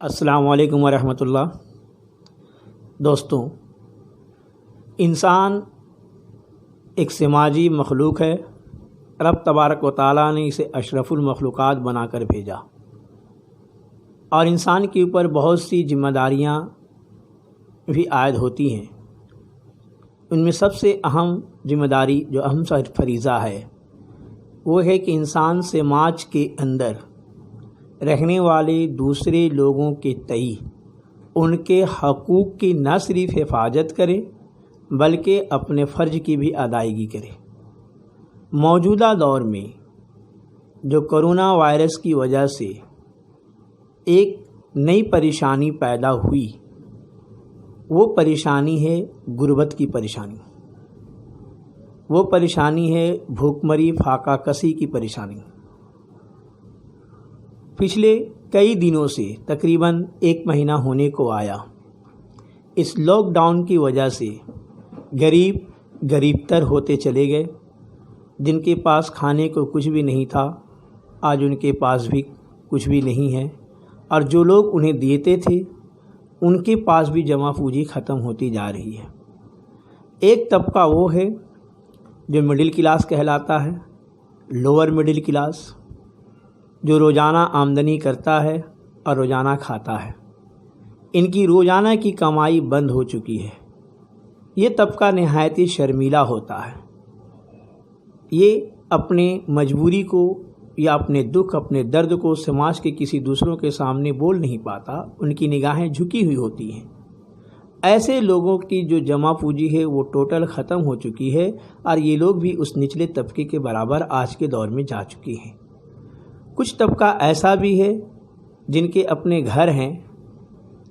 السلام علیکم ورحمۃ اللہ۔ دوستوں، انسان ایک سماجی مخلوق ہے۔ رب تبارک و تعالیٰ نے اسے اشرف المخلوقات بنا کر بھیجا، اور انسان کے اوپر بہت سی ذمہ داریاں بھی عائد ہوتی ہیں۔ ان میں سب سے اہم ذمہ داری جو اہم فریضہ ہے وہ ہے کہ انسان سماج کے اندر رہنے والے دوسرے لوگوں کے تئیں ان کے حقوق کی نہ صرف حفاظت کرے بلکہ اپنے فرض کی بھی ادائیگی کرے۔ موجودہ دور میں جو کرونا وائرس کی وجہ سے ایک نئی پریشانی پیدا ہوئی، وہ پریشانی ہے غربت کی پریشانی، وہ پریشانی ہے بھوک مری فاقہ کشی کی پریشانی۔ پچھلے کئی دنوں سے تقریباً 1 مہینہ ہونے کو آیا، اس لاک ڈاؤن کی وجہ سے غریب تر ہوتے چلے گئے۔ جن کے پاس کھانے کو کچھ بھی نہیں تھا، آج ان کے پاس بھی کچھ بھی نہیں ہے، اور جو لوگ انہیں دیتے تھے ان کے پاس بھی جمع پونجی ختم ہوتی جا رہی ہے۔ ایک طبقہ وہ ہے جو مڈل کلاس کہلاتا ہے، لوور مڈل کلاس، جو روزانہ آمدنی کرتا ہے اور روزانہ کھاتا ہے۔ ان کی روزانہ کی کمائی بند ہو چکی ہے۔ یہ طبقہ نہایت ہی شرمیلا ہوتا ہے۔ یہ اپنے مجبوری کو یا اپنے دکھ اپنے درد کو سماج کے کسی دوسروں کے سامنے بول نہیں پاتا، ان کی نگاہیں جھکی ہوئی ہوتی ہیں۔ ایسے لوگوں کی جو جمع پونجی ہے وہ ٹوٹل ختم ہو چکی ہے، اور یہ لوگ بھی اس نچلے طبقے کے برابر آج کے دور میں جا چکے ہیں۔ کچھ طبقہ ایسا بھی ہے جن کے اپنے گھر ہیں،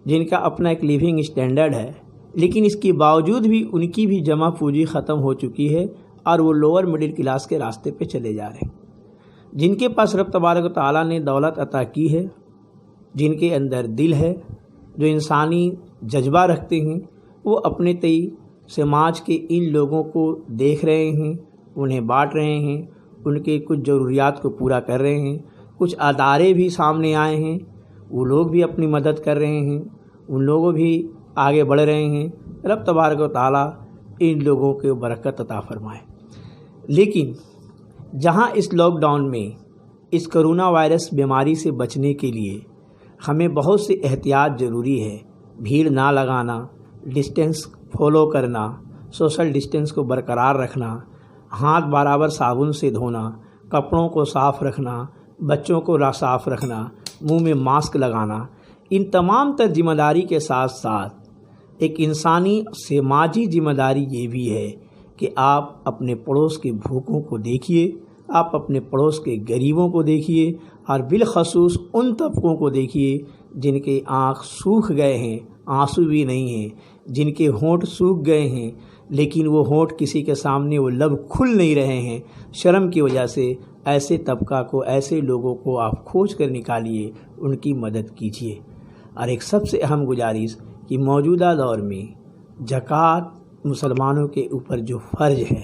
جن کا اپنا ایک لیونگ اسٹینڈرڈ ہے، لیکن اس کے باوجود بھی ان کی بھی جمع پونجی ختم ہو چکی ہے، اور وہ لوور مڈل کلاس کے راستے پہ چلے جا رہے ہیں۔ جن کے پاس رب تبارک و تعالیٰ نے دولت عطا کی ہے، جن کے اندر دل ہے، جو انسانی جذبہ رکھتے ہیں، وہ اپنے تئیں سماج کے ان لوگوں کو دیکھ رہے ہیں، انہیں بانٹ رہے ہیں، ان کے کچھ ضروریات کو پورا کر رہے ہیں۔ کچھ ادارے بھی سامنے آئے ہیں، وہ لوگ بھی اپنی مدد کر رہے ہیں، ان لوگوں بھی آگے بڑھ رہے ہیں۔ رب تبارک و تعالیٰ ان لوگوں کو برکت عطا فرمائے۔ لیکن جہاں اس لاک ڈاؤن میں اس کرونا وائرس بیماری سے بچنے کے لیے ہمیں بہت سے احتیاط ضروری ہے، بھیڑ نہ لگانا، ڈسٹینس فالو کرنا، سوشل ڈسٹینس کو برقرار رکھنا، ہاتھ برابر صابن سے دھونا، کپڑوں کو صاف رکھنا، بچوں کو صاف رکھنا، منہ میں ماسک لگانا، ان تمام تر ذمہ داری کے ساتھ ساتھ ایک انسانی سماجی ذمہ داری یہ بھی ہے کہ آپ اپنے پڑوس کے بھوکوں کو دیکھیے، آپ اپنے پڑوس کے غریبوں کو دیکھیے، اور بالخصوص ان طبقوں کو دیکھیے جن کے آنکھ سوکھ گئے ہیں، آنسو بھی نہیں ہیں، جن کے ہونٹ سوکھ گئے ہیں، لیکن وہ ہونٹ کسی کے سامنے وہ لب کھل نہیں رہے ہیں شرم کی وجہ سے۔ ایسے طبقہ کو، ایسے لوگوں کو آپ کھوج کر نکالیے، ان کی مدد کیجیے۔ اور ایک سب سے اہم گزارش کہ موجودہ دور میں زکوٰۃ مسلمانوں کے اوپر جو فرض ہے،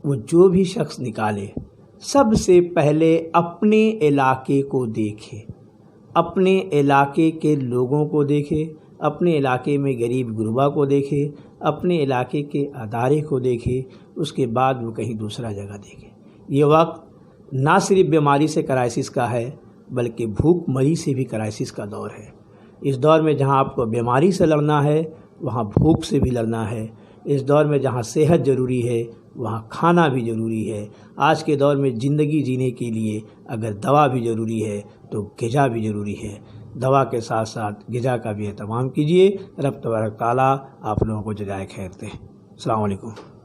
وہ جو بھی شخص نکالے سب سے پہلے اپنے علاقے کو دیکھے، اپنے علاقے کے لوگوں کو دیکھے، اپنے علاقے میں غریب غربا کو دیکھے، اپنے علاقے کے ادارے کو دیکھے، اس کے بعد وہ کہیں دوسرا جگہ دیکھے۔ یہ وقت نہ صرف بیماری سے کرائسس کا ہے بلکہ بھوک مری سے بھی کرائسس کا دور ہے۔ اس دور میں جہاں آپ کو بیماری سے لڑنا ہے وہاں بھوک سے بھی لڑنا ہے۔ اس دور میں جہاں صحت ضروری ہے وہاں کھانا بھی ضروری ہے۔ آج کے دور میں زندگی جینے کے لیے اگر دوا بھی ضروری ہے تو غذا بھی ضروری ہے۔ دوا کے ساتھ ساتھ غذا کا بھی اہتمام کیجیے۔ رب تبارک تعالیٰ آپ لوگوں کو جزائے خیر دے۔ السلام علیکم۔